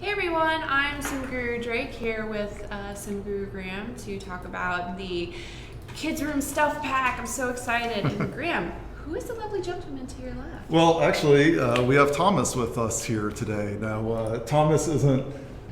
Hey everyone, I'm Sim Guru Drake here with Sim Guru Graham to talk about the Kids Room Stuff Pack. I'm so excited. And Graham, who is the lovely gentleman to your left? Well, actually, we have Thomas with us here today. Now, Thomas isn't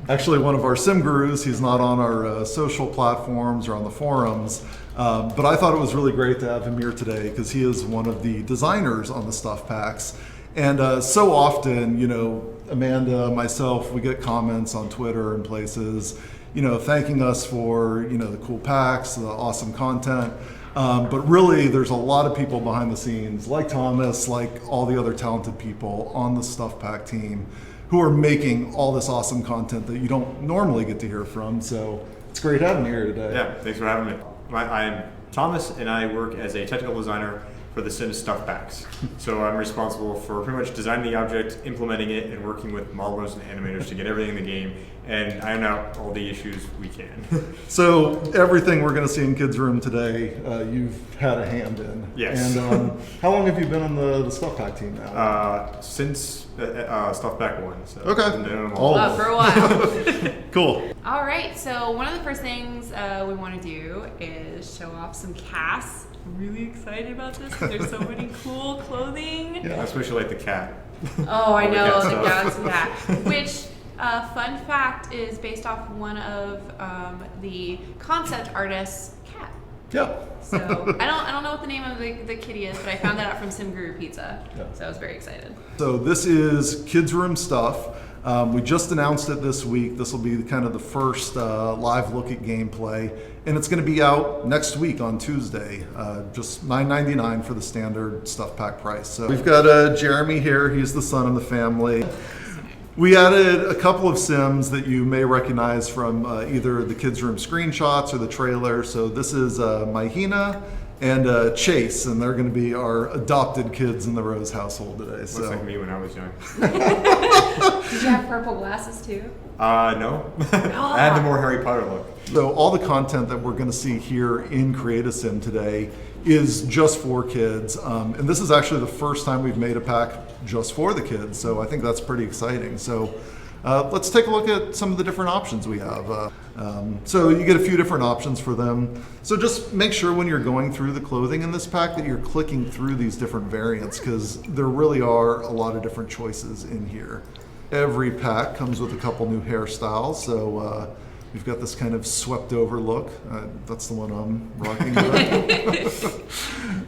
actually one of our Sim Gurus. He's not on our social platforms or on the forums. But I thought it was really great to have him here today because he is one of the designers on the stuff packs. And so often, you know, Amanda, myself, we get comments on Twitter and places, you know, thanking us for, you know, the cool packs, the awesome content. But really, there's a lot of people behind the scenes, like Thomas, like all the other talented people on the stuff pack team who are making all this awesome content that you don't normally get to hear from. So it's great having you here today. Yeah, thanks for having me. I'm Thomas, and I work as a technical designer for the Sims stuff packs. So I'm responsible for pretty much designing the object, implementing it, and working with modelers and animators to get everything in the game and iron out all the issues we can. So everything we're going to see in Kids Room today, you've had a hand in. Yes. And how long have you been on the stuff pack team now? Since stuff pack 1. So Okay. For a while. Cool. All right, so one of the first things we want to do is show off some casts. I'm really excited about this because there's so many cool clothing. Yeah, I especially like the cat. Oh, I All the know, cat the stuff. galaxy hat. Which, fun fact, is based off one of the concept artist's cat. Yeah. So I don't know what the name of the kitty is, but I found that out from Sim Guru Pizza. Yeah. So I was very excited. So this is Kids Room stuff. We just announced it this week. This will be kind of the first live look at gameplay. And it's going to be out next week on Tuesday. Just $9.99 for the standard stuff pack price. So we've got Jeremy here. He's the son of the family. We added a couple of Sims that you may recognize from either the Kids Room screenshots or the trailer. So this is Mahina and Chase, and they're going to be our adopted kids in the Rose household today. Looks So like me when I was young. Did you have purple glasses too? No. I had the more Harry Potter look. So all the content that we're going to see here in Create a Sim today is just for kids. And this is actually the first time we've made a pack just for the kids. So I think that's pretty exciting. So let's take a look at some of the different options we have. So you get a few different options for them. So just make sure when you're going through the clothing in this pack that you're clicking through these different variants because there really are a lot of different choices in here. Every pack comes with a couple new hairstyles. So we've got this kind of swept over look. That's the one I'm rocking.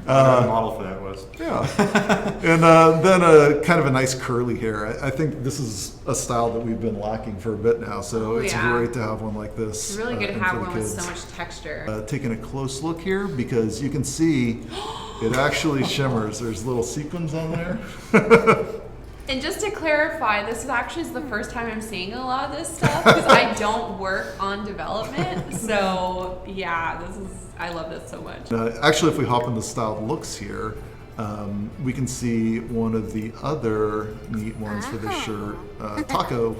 The model for that was. Yeah. And then a kind of a nice curly hair. I think this is a style that we've been lacking for a bit now. So it's great to have one like this. It's really good to in have for the one with kids. so much texture. Taking a close look here because you can see it actually shimmers. There's little sequins on there. And just to clarify, this is actually the first time I'm seeing a lot of this stuff because I don't work on development. So yeah, I love this so much. Actually, if we hop in the styled looks here, we can see one of the other neat ones for this shirt, Taco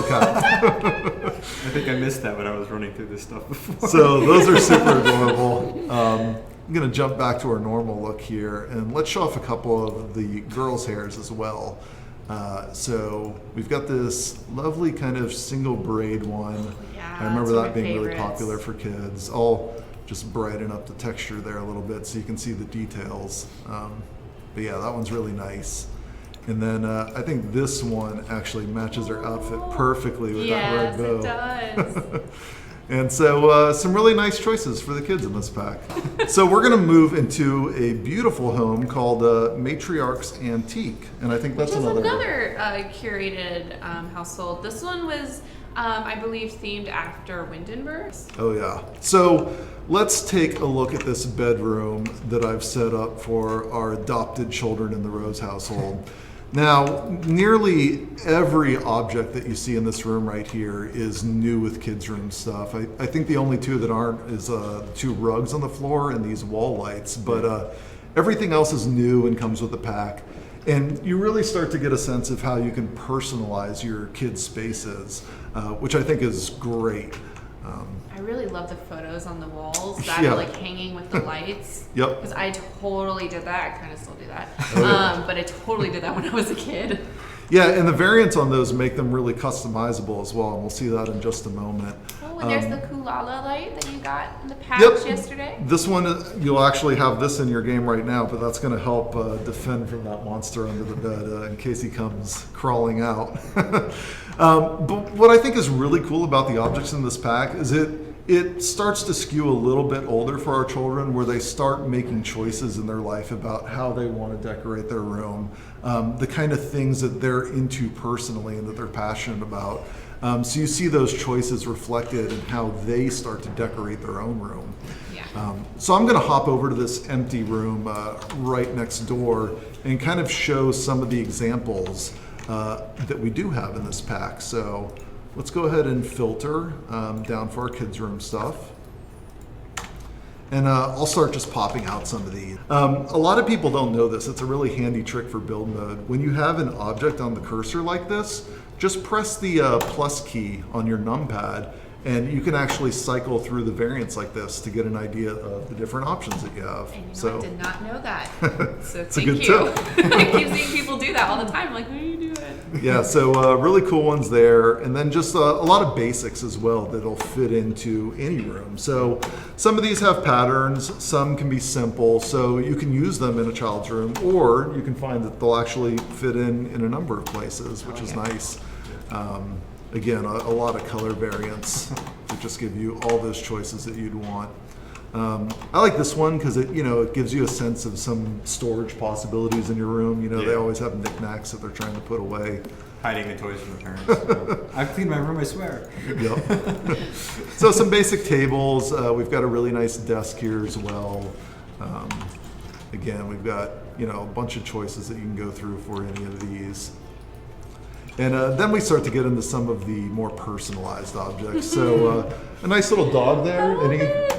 Cat. I think I missed that when I was running through this stuff before. So those are super adorable. I'm going to jump back to our normal look here and let's show off a couple of the girls' hairs as well. So we've got this lovely kind of single braid one. Yeah, I remember that's that being really favorites. popular for kids. I'll just brighten up the texture there a little bit so you can see the details. But yeah, that one's really nice. And then I think this one actually matches her outfit perfectly with that red bow. Yes, it does. And so some really nice choices for the kids in this pack. So we're going to move into a beautiful home called Matriarch's Antique. And I think that's Which is another curated household. This one was, I believe, themed after Windenburg. Oh yeah. So let's take a look at this bedroom that I've set up for our adopted children in the Rose household. Now, nearly every object that you see in this room right here is new with Kids Room stuff. I think the only two that aren't is two rugs on the floor and these wall lights, but everything else is new and comes with the pack. And you really start to get a sense of how you can personalize your kids' spaces, which I think is great. I really love the photos on the walls that Yeah. are like hanging with the lights. Yep. Because I totally did that. I kind of still do that. Oh, yeah. But I totally did that when I was a kid. Yeah, and the variants on those make them really customizable as well, and we'll see that in just a moment. Oh, and there's the Kulala light that you got in the patch Yep. yesterday. This one, you'll actually have this in your game right now, but that's going to help defend from that monster under the bed in case he comes crawling out. But what I think is really cool about the objects in this pack is it starts to skew a little bit older for our children, where they start making choices in their life about how they want to decorate their room, the kind of things that they're into personally and that they're passionate about. So you see those choices reflected in how they start to decorate their own room. Yeah. So I'm going to hop over to this empty room right next door and kind of show some of the examples that we do have in this pack. So let's go ahead and filter down for our kids' room stuff. And I'll start just popping out some of these. A lot of people don't know this. It's a really handy trick for build mode. When you have an object on the cursor like this, just press the plus key on your numpad, and you can actually cycle through the variants like this to get an idea of the different options that you have. And So I did not know that. So it's a thank good you. tip. I keep seeing people do that all the time. I'm like, what are you doing? Yeah, so really cool ones there, and then just a lot of basics as well that'll fit into any room. So some of these have patterns, some can be simple, so you can use them in a child's room, or you can find that they'll actually fit in a number of places, which is nice. Again, a lot of color variants to just give you all those choices that you'd want. I like this one because it gives you a sense of some storage possibilities in your room. They Yeah. always have knickknacks that they're trying to put away. Hiding the toys from the parents. I've cleaned my room, I swear. Yep. So some basic tables. We've got a really nice desk here as well. Again, we've got a bunch of choices that you can go through for any of these. And then we start to get into some of the more personalized objects. So a nice little dog there.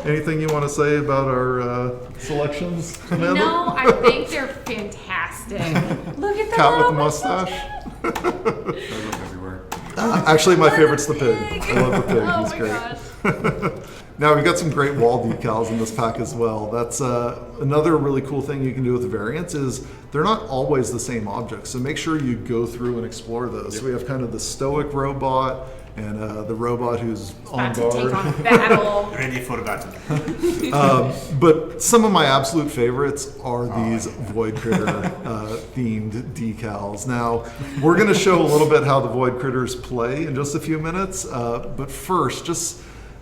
Anything you want to say about our selections, Amanda? No, I think they're fantastic. Look at the Cat with little a mustache. They look everywhere. Actually, my favorite's the pig. I love the pig. Oh He's my great. gosh. Now we've got some great wall decals in this pack as well. That's another really cool thing you can do with the variants is they're not always the same objects. So make sure you go through and explore those. Yep. So we have kind of the stoic robot and the robot who's on About to take guard. on battle. Randy photo battle. But some of my absolute favorites are these Void Critter themed decals. Now, we're going to show a little bit how the Void Critters play in just a few minutes. But first,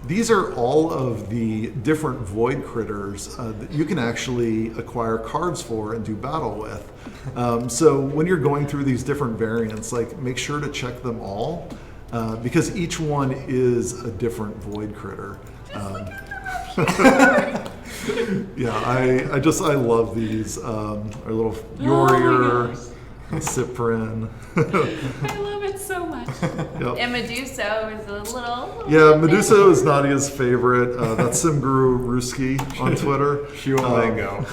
these are all of the different Void Critters that you can actually acquire cards for and do battle with. So when you're going through these different variants, make sure to check them all because each one is a different Void Critter. Yeah, I love these. Our little Yorier, Cyprin. I love it so much. Yep. And Medusa is a little Yeah, Medusa is Nadia's favorite. That's SimGuru Ruski on Twitter. She won't let go.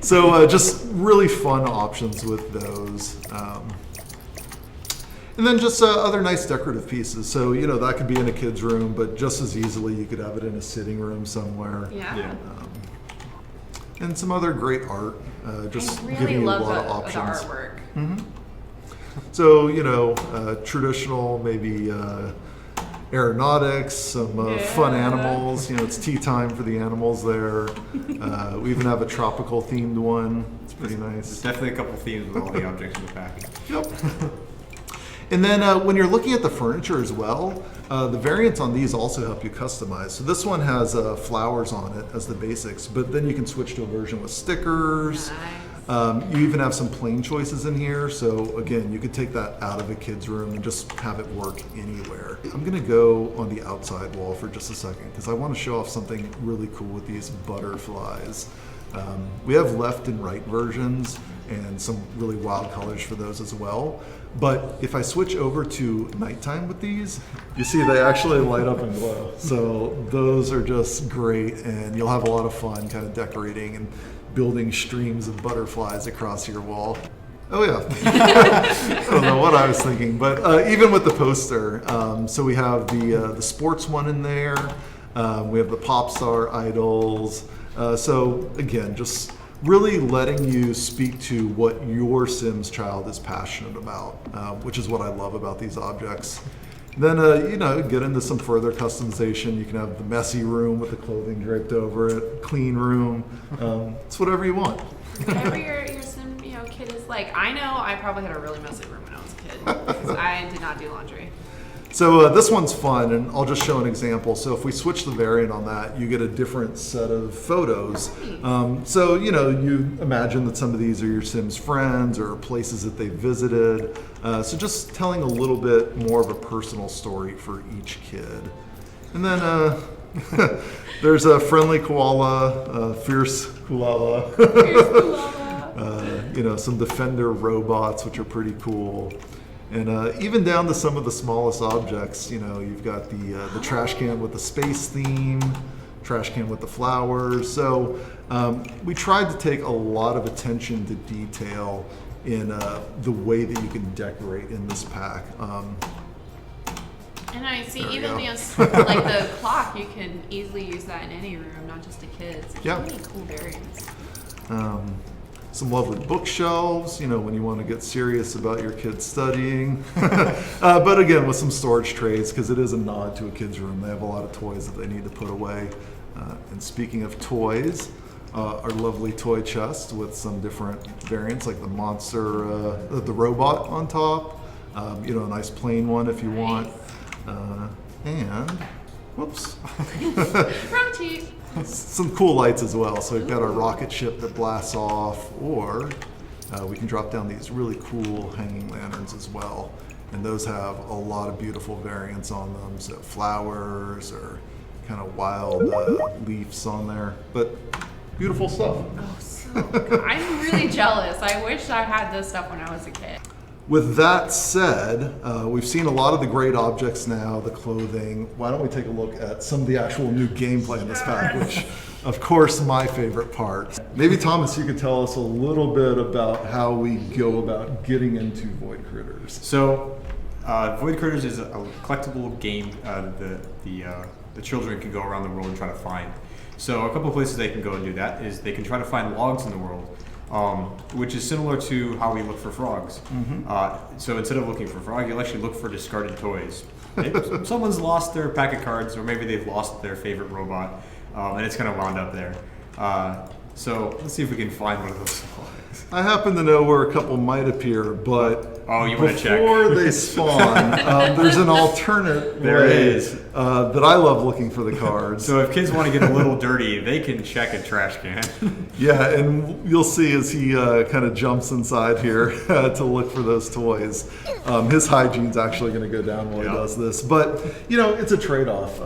So just really fun options with those. And then just other nice decorative pieces. So, that could be in a kid's room, but just as easily you could have it in a sitting room somewhere. Yeah. And some other great art, just I really giving you a love lot of the options. artwork. So, traditional, maybe aeronautics, some fun Yeah. animals. It's tea time for the animals there. We even have a tropical themed one. It's pretty There's nice. definitely a couple themes with all the objects in the pack. Yep. And then when you're looking at the furniture as well, the variants on these also help you customize. So this one has flowers on it as the basics, but then you can switch to a version with stickers. Nice. You even have some plain choices in here. So again, you could take that out of a kid's room and just have it work anywhere. I'm gonna go on the outside wall for just a second because I want to show off something really cool with these butterflies. We have left and right versions and some really wild colors for those as well. But if I switch over to nighttime with these, you see they actually light up and glow. So those are just great, and you'll have a lot of fun kind of decorating and building streams of butterflies across your wall. Oh yeah, I don't know what I was thinking, but even with the poster, so we have the sports one in there. We have the pop star idols. So again, just really letting you speak to what your Sims child is passionate about, which is what I love about these objects. Then, get into some further customization. You can have the messy room with the clothing draped over it, clean room. It's whatever you want. Whatever your Sim, kid is like. I know I probably had a really messy room when I was a kid because I did not do laundry. So this one's fun, and I'll just show an example. So if we switch the variant on that, you get a different set of photos. So, you imagine that some of these are your Sims friends or places that they visited. So just telling a little bit more of a personal story for each kid. And then there's a friendly koala, fierce koala. Some defender robots, which are pretty cool. And even down to some of the smallest objects, you've got the trash can with the space theme, trash can with the flowers. So we tried to take a lot of attention to detail in the way that you can decorate in this pack. And I see even like the clock, you can easily use that in any room, not just a kid's. It's really cool variants. Some lovely bookshelves, when you want to get serious about your kids studying. But again, with some storage trays, because it is a nod to a kid's room. They have a lot of toys that they need to put away. And speaking of toys, our lovely toy chest with some different variants, like the monster, the robot on top. A nice plain one if you want. And, whoops. Wrong cheat. Some cool lights as well. So we've got our rocket ship that blasts off, or we can drop down these really cool hanging lanterns as well. And those have a lot of beautiful variants on them. So flowers or kind of wild leaves on there. But beautiful stuff. Oh, so good. I'm really jealous. I wish I had this stuff when I was a kid. With that said, we've seen a lot of the great objects now, the clothing. Why don't we take a look at some of the actual new gameplay in this pack, which, of course, my favorite part. Maybe, Thomas, you could tell us a little bit about how we go about getting into Void Critters. So, Void Critters is a collectible game the children can go around the world and try to find. So a couple of places they can go and do that is they can try to find logs in the world. Which is similar to how we look for frogs. So instead of looking for frog, you'll actually look for discarded toys. Someone's lost their pack of cards, or maybe they've lost their favorite robot, and it's kind of wound up there. So let's see if we can find one of those logs. I happen to know where a couple might appear, but you want to check before they spawn, there's an alternate way that I love looking for the cards. So if kids want to get a little dirty, they can check a trash can. Yeah, and you'll see as he kind of jumps inside here to look for those toys. His hygiene's actually going to go down while he does this, but it's a trade-off.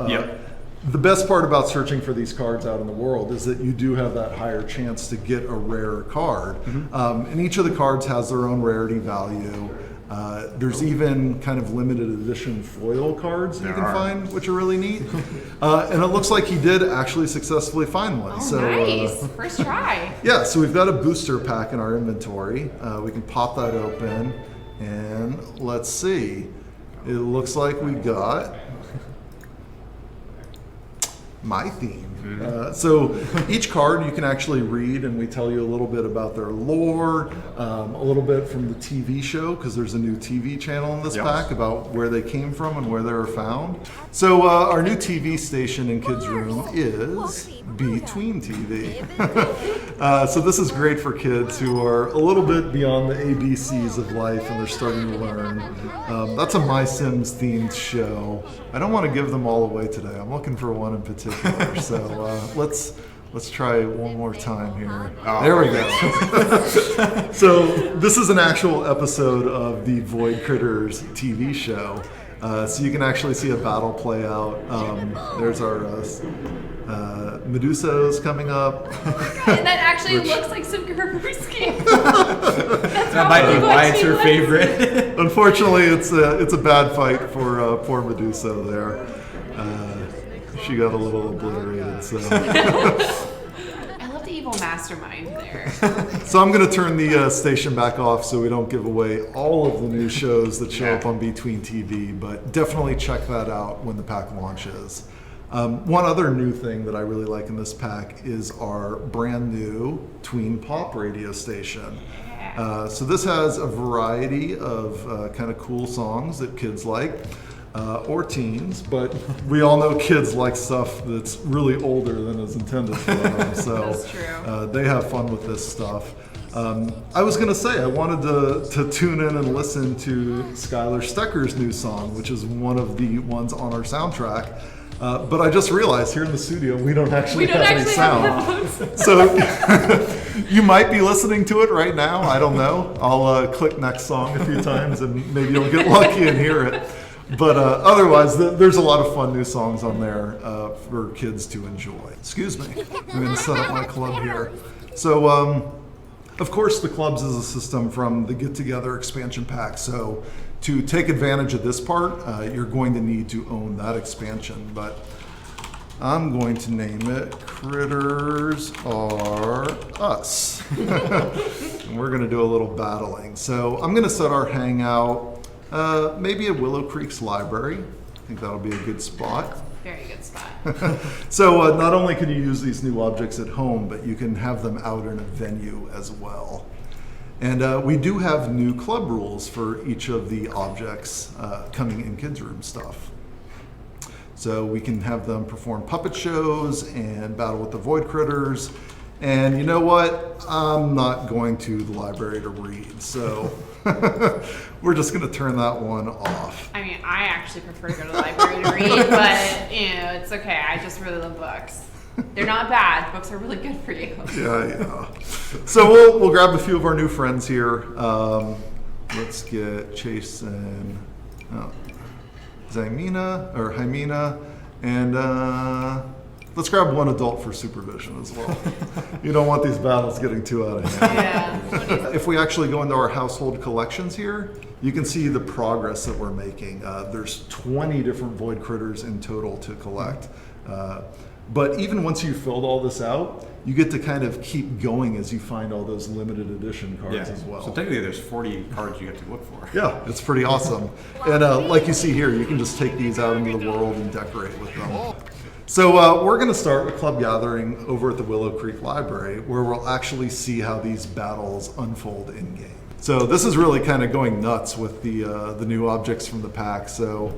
The best part about searching for these cards out in the world is that you do have that higher chance to get a rare card. And each of the cards has their own rarity value. There's even kind of limited edition foil cards you can find, which are really neat. And it looks like he did actually successfully find one. Oh, nice. First try. Yeah, so we've got a booster pack in our inventory. We can pop that open, and let's see. It looks like we got my theme. So each card you can actually read, and we tell you a little bit about their lore, a little bit from the TV show, because there's a new TV channel in this pack about where they came from and where they were found. So our new TV station in Kids Room is Between TV. So this is great for kids who are a little bit beyond the ABCs of life and they're starting to learn. That's a My Sims themed show. I don't want to give them all away today. I'm looking for one in particular. So let's try one more time here. There we go. So this is an actual episode of the Void Critters TV show. So you can actually see a battle play out. There's our Medusa's coming up. And that actually looks like some Gerberski. That might be why it's her favorite. Unfortunately, it's a bad fight for poor Medusa there. She got a little obliterated. So. I love the evil mastermind there. So I'm going to turn the station back off so we don't give away all of the new shows that show up on Between TV, but definitely check that out when the pack launches. One other new thing that I really like in this pack is our brand new tween pop radio station. So this has a variety of kind of cool songs that kids like, or teens, but we all know kids like stuff that's really older than is intended for them. So That's true. they have fun with this stuff. I was going to say, I wanted to tune in and listen to Skylar Stecker's new song, which is one of the ones on our soundtrack. But I just realized here in the studio, we don't actually have any sound. So you might be listening to it right now. I don't know. I'll click next song a few times and maybe you'll get lucky and hear it. But otherwise, there's a lot of fun new songs on there for kids to enjoy. Excuse me. I'm going to set up my club here. So, of course, the clubs is a system from the Get Together expansion pack. So to take advantage of this part, you're going to need to own that expansion. But I'm going to name it Critters Are Us. And we're going to do a little battling. So I'm going to set our hangout maybe at Willow Creek's library. I think that'll be a good spot. Very good spot. So not only can you use these new objects at home, but you can have them out in a venue as well. And we do have new club rules for each of the objects coming in kids' room stuff. So we can have them perform puppet shows and battle with the void critters. And you know what? I'm not going to the library to read, so we're just going to turn that one off. I mean, I actually prefer to go to the library to read, but it's okay. I just really love books. They're not bad. Books are really good for you. Yeah. So we'll grab a few of our new friends here. Let's get Chase and Hymena, and let's grab one adult for supervision as well. You don't want these battles getting too out of hand. Yeah. If we actually go into our household collections here, you can see the progress that we're making. There's 20 different void critters in total to collect. But even once you've filled all this out, you get to kind of keep going as you find all those limited edition cards as well. So technically there's 40 cards you have to look for. Yeah, it's pretty awesome. And like you see here, you can just take these out into the world and decorate with them. So we're going to start a club gathering over at the Willow Creek Library, where we'll actually see how these battles unfold in game. So this is really kind of going nuts with the new objects from the pack. So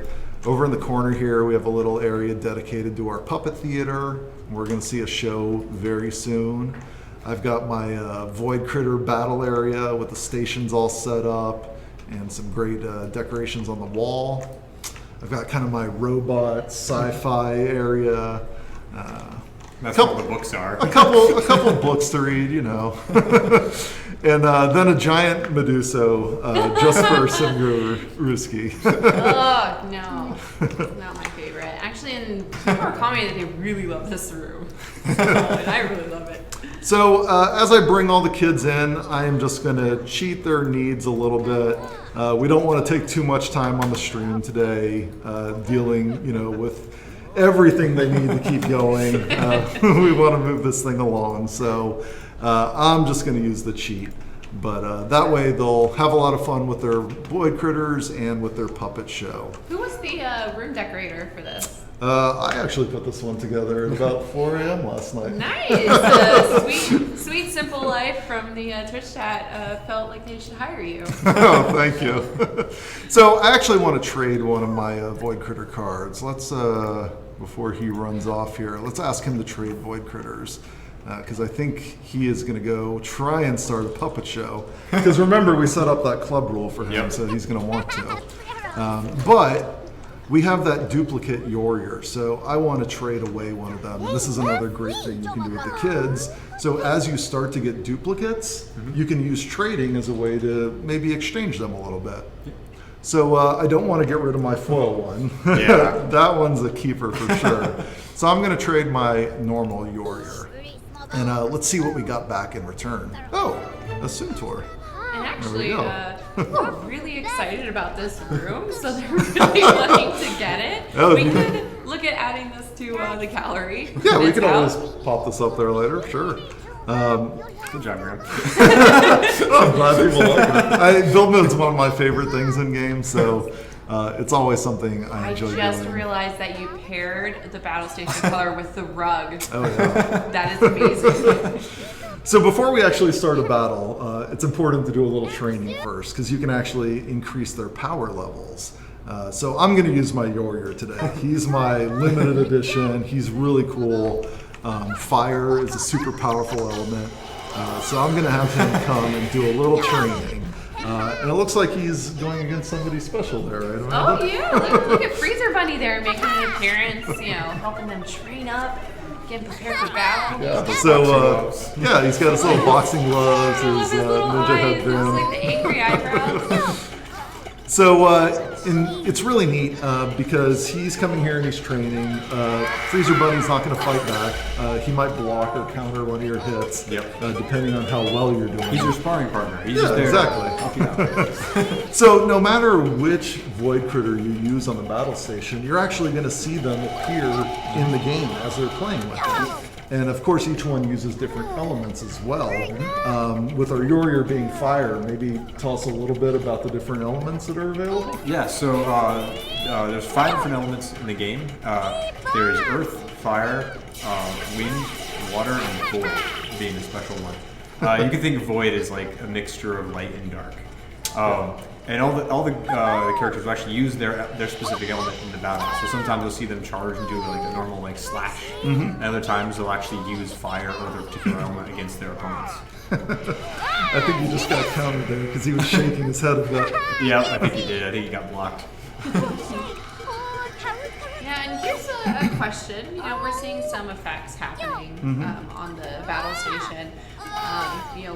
over in the corner here, we have a little area dedicated to our puppet theater. We're going to see a show very soon. I've got my Void Critter battle area with the stations all set up and some great decorations on the wall. I've got kind of my robot sci-fi area. That's what the books are. A couple books to read, you know. And then a giant Meduso just for Simguruski. Oh, no. Not my favorite. Actually, and people are commenting that they really love this room. And I really love it. So as I bring all the kids in, I am just going to cheat their needs a little bit. We don't want to take too much time on the stream today, dealing, with everything they need to keep going. We want to move this thing along, so I'm just going to use the cheat. But that way they'll have a lot of fun with their void critters and with their puppet show. Who was the room decorator for this? I actually put this one together at about 4 a.m. last night. Nice! Sweet Simple Life from the Twitch chat felt like they should hire you. Oh, thank you. So I actually want to trade one of my Void Critter cards. Let's, before he runs off here, let's ask him to trade Void Critters. Because I think he is going to go try and start a puppet show. Because remember, we set up that club rule for him, so he's going to want to. But we have that duplicate Yorrier, so I want to trade away one of them. This is another great thing you can do with the kids. So as you start to get duplicates, you can use trading as a way to maybe exchange them a little bit. So I don't want to get rid of my foil one. Yeah. That one's a keeper for sure. So I'm going to trade my normal Yorrier. And let's see what we got back in return. Oh, a Suntor. And actually, we're really excited about this room, so they're really wanting to get it. Oh, we could look at adding this to the gallery. Yeah, we It's can out. always pop this up there later, sure. Good job, Graham. I'm glad people like it. Build mode's one of my favorite things in games, so It's always something I enjoy doing. I just realized that you paired the battle station color with the rug. Oh, yeah. That is amazing. So before we actually start a battle, it's important to do a little training first, because you can actually increase their power levels. So I'm going to use my Warrior today. He's my limited edition. He's really cool. Fire is a super powerful element. So I'm going to have him come and do a little training. And it looks like he's going against somebody special there, right? Oh yeah, look at Freezer Bunny there making an appearance, helping them train up, getting prepared for battle. Yeah, so yeah, he's got his little boxing gloves, I love his his little ninja eyes, headband. like the angry eyebrows. So and it's really neat because he's coming here and he's training. Freezer Bunny's not going to fight back. He might block or counter one of your hits, depending on how well you're doing. He's your sparring partner. He's Yeah, just there exactly. to help you out. So no matter which Void Critter you use on the battle station, you're actually going to see them appear in the game as they're playing with it. And of course, each one uses different elements as well. With our Warrior being fire, maybe tell us a little bit about the different elements that are available. Yeah, so there's 5 different elements in the game. There is earth, fire, wind, water, and void being the special one. You can think of void as like a mixture of light and dark. And all the characters will actually use their specific element in the battle. So sometimes you'll see them charge and do like a normal like slash. And other times they'll actually use fire or their particular element against their opponents. I think he just got countered there because he was shaking his head a bit. Yeah, I think he did. I think he got blocked. Yeah, and here's a question. We're seeing some effects happening on the battle station.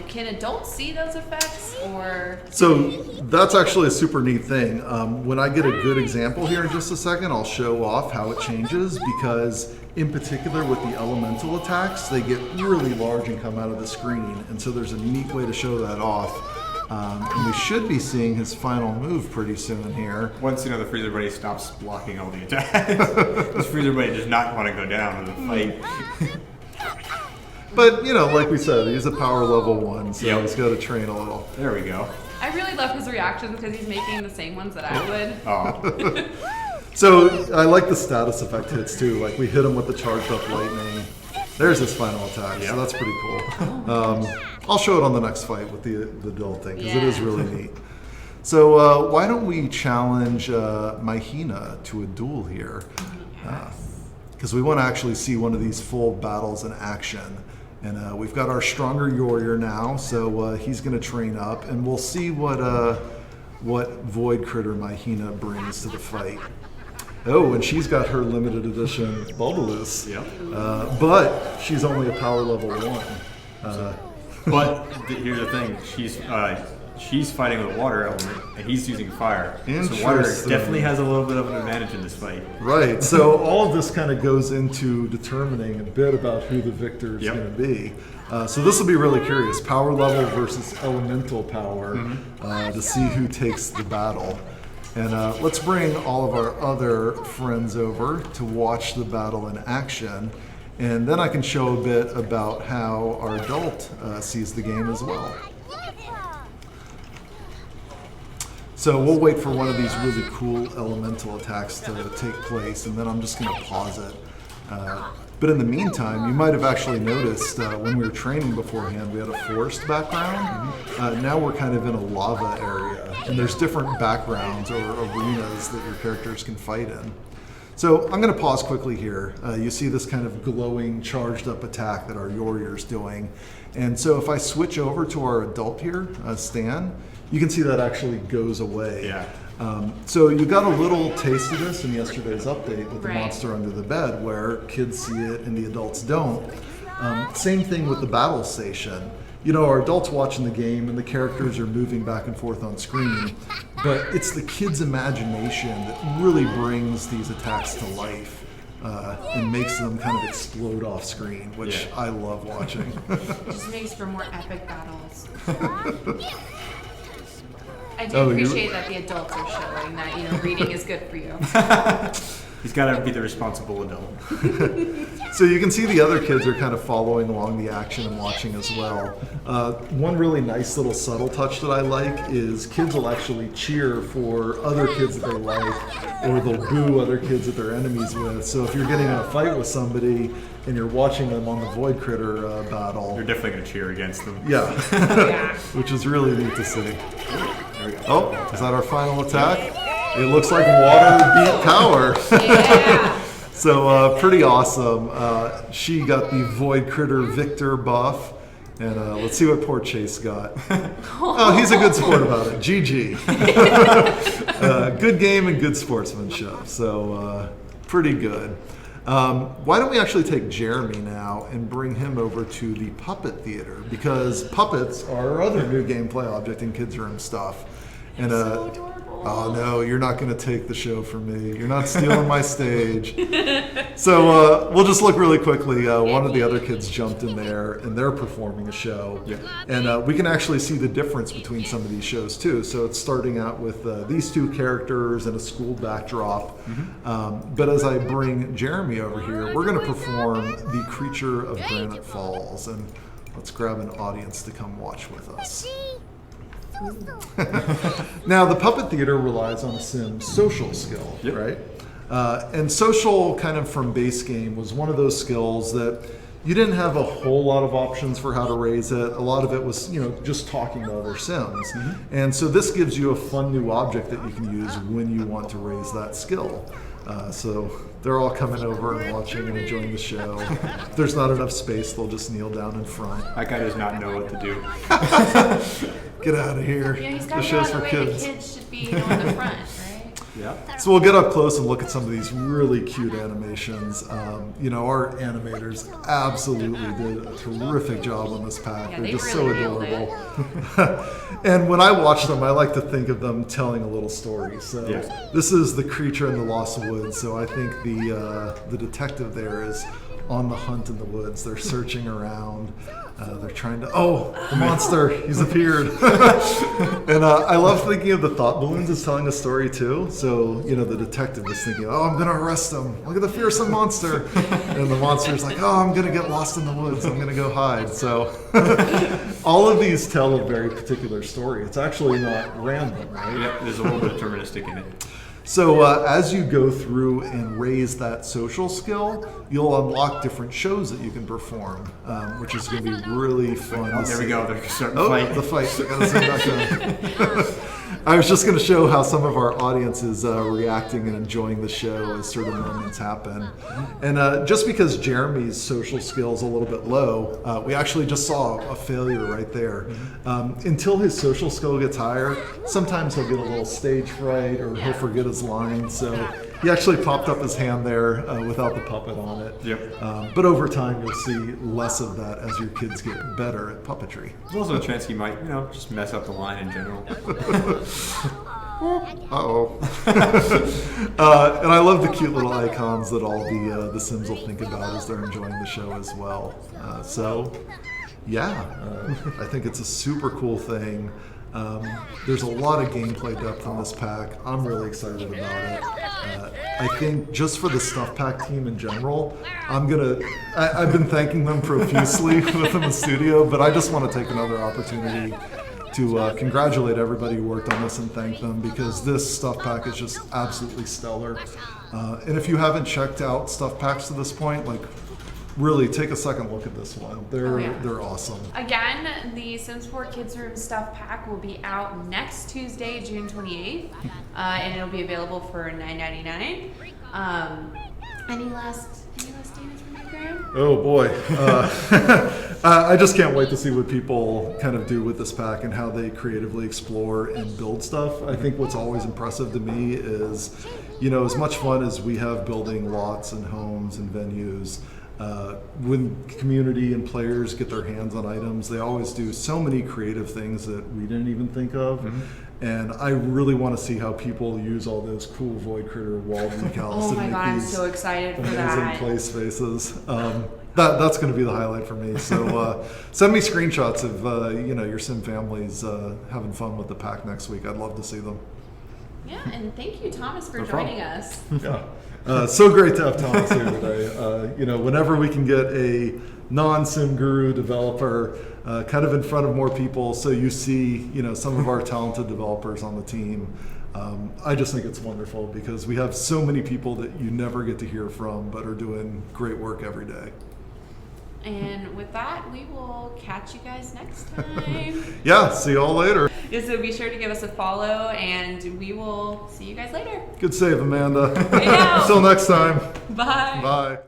Can adults see those effects, or? So that's actually a super neat thing. When I get a good example here in just a second, I'll show off how it changes, because in particular with the elemental attacks, they get really large and come out of the screen. And so there's a neat way to show that off. And we should be seeing his final move pretty soon here. Once the Freezer Bunny stops blocking all the attacks, this Freezer Bunny does not want to go down in the fight. But, like we said, he's a power level 1, so he's got to train a little. There we go. I really love his reactions because he's making the same ones that I would. Oh. So I like the status effect hits too. Like we hit him with the charged up lightning. There's his final attack, so that's pretty cool. I'll show it on the next fight with the adult thing, because it is really neat. So why don't we challenge Mahina to a duel here? Because we want to actually see one of these full battles in action. And we've got our stronger Warrior now, so he's going to train up, and we'll see what Void Critter Mahina brings to the fight. Oh, and she's got her limited edition Bulbalus. But she's only a power level 1. But here's the thing: she's fighting with a water element, and he's using fire. So water definitely has a little bit of an advantage in this fight. Right. So all of this kind of goes into determining a bit about who the victor is going to be. So this will be really curious: power level versus elemental power, to see who takes the battle. And let's bring all of our other friends over to watch the battle in action. And then I can show a bit about how our adult sees the game as well. So we'll wait for one of these really cool elemental attacks to take place, and then I'm just going to pause it. But in the meantime, you might have actually noticed when we were training beforehand, we had a forest background. Now we're kind of in a lava area, and there's different backgrounds or arenas that your characters can fight in. So I'm going to pause quickly here. You see this kind of glowing, charged up attack that our Warrior's doing. And so if I switch over to our adult here, Stan, you can see that actually goes away. So you got a little taste of this in yesterday's update with the monster under the bed, where kids see it and the adults don't. Same thing with the battle station. Our adults watching the game and the characters are moving back and forth on screen, but it's the kids' imagination that really brings these attacks to life and makes them kind of explode off screen, which I love watching. Just makes for more epic battles. I do appreciate that the adults are showing that, you know, reading is good for you. He's got to be the responsible adult. So you can see the other kids are kind of following along the action and watching as well. One really nice little subtle touch that I like is kids will actually cheer for other kids that they like, or they'll boo other kids that they're enemies with. So if you're getting in a fight with somebody and you're watching them on the Void Critter battle, You're definitely going to cheer against them. yeah, Yeah. which is really neat to see. There we go. Oh, is that our final attack? It looks like water beat power. Yeah. So pretty awesome. She got the Void Critter Victor buff. And let's see what poor Chase got. Oh, he's a good sport about it. GG. Good game and good sportsmanship. So pretty good. Why don't we actually take Jeremy now and bring him over to the Puppet Theater? Because puppets are our other new gameplay object in Kids Room stuff. And So adorable. oh no, you're not going to take the show from me. You're not stealing my stage. So we'll just look really quickly. One of the other kids jumped in there, and they're performing a show. Yeah. And we can actually see the difference between some of these shows too. So it's starting out with these two characters and a school backdrop. But as I bring Jeremy over here, we're going to perform The Creature of Granite Falls. And let's grab an audience to come watch with us. Now, the Puppet Theater relies on a Sim's social skill, Yep. right? And social, kind of from base game, was one of those skills that you didn't have a whole lot of options for how to raise it. A lot of it was, you know, just talking to other Sims. And so this gives you a fun new object that you can use when you want to raise that skill. So they're all coming over and watching and enjoying the show. If there's not enough space, they'll just kneel down in front. That guy does not know what to do. Get out of here. Yeah, he's The got to show's the for way kids. the kids should be, you know, in the front, right? Yeah. So we'll get up close and look at some of these really cute animations. You know, our animators absolutely did a terrific job on this pack. Yeah, They're they just really so nailed it. adorable. And when I watch them, I like to think of them telling a little story. So Yeah. this is The Creature in the Lost Woods. So I think the detective there is on the hunt in the woods. They're searching around. They're trying to, the monster, he's appeared. And I love thinking of the thought balloons as telling a story too. So, you know, the detective is thinking, I'm going to arrest him. Look at the fearsome monster. And the monster's like, I'm going to get lost in the woods. I'm going to go hide. So all of these tell a very particular story. It's actually not random, right? Yeah, there's a little bit deterministic in it. So as you go through and raise that social skill, you'll unlock different shows that you can perform, which is going to be really fun. Oh, to there we see. go. They're starting to Oh, fight. the fight. I gotta zoom back in. I was just going to show how some of our audience is reacting and enjoying the show as certain moments happen. And just because Jeremy's social skill is a little bit low, we actually just saw a failure right there. Until his social skill gets higher, sometimes he'll get a little stage fright or he'll forget his lines. So he actually popped up his hand there without the puppet on it. Yep. But over time, you'll see less of that as your kids get better at puppetry. There's also a chance he might, just mess up the line in general. Uh-oh. And I love the cute little icons that all the Sims will think about as they're enjoying the show as well. I think it's a super cool thing. There's a lot of gameplay depth in this pack. I'm really excited about it. I think just for the Stuff Pack team in general, I've been thanking them profusely within the studio, but I just want to take another opportunity to congratulate everybody who worked on this and thank them, because this Stuff Pack is just absolutely stellar. And if you haven't checked out Stuff Packs to this point, really take a second look at this one. They're awesome. Again, the Sims 4 Kids Room Stuff Pack will be out next Tuesday, June 28th, and it'll be available for $9.99. Any last statements from you, Graham? Oh boy. I just can't wait to see what people kind of do with this pack and how they creatively explore and build stuff. I think what's always impressive to me is, as much fun as we have building lots and homes and venues, when community and players get their hands on items, they always do so many creative things that we didn't even think of. And I really want to see how people use all those cool Void Critter wall decals Oh to my make god, I'm these so excited for amazing that. play spaces. That's going to be the highlight for me. So send me screenshots of your sim families having fun with the pack next week. I'd love to see them. Yeah, and thank you, Thomas, for No joining problem. us. Yeah. So great to have Thomas here today. Whenever we can get a non-sim guru developer kind of in front of more people, so you see, some of our talented developers on the team. I just think it's wonderful because we have so many people that you never get to hear from, but are doing great work every day. And with that, we will catch you guys next time. Yeah, see you all later. So be sure to give us a follow, and we will see you guys later. Good save, Amanda. Way out. Till next time. Bye. Bye.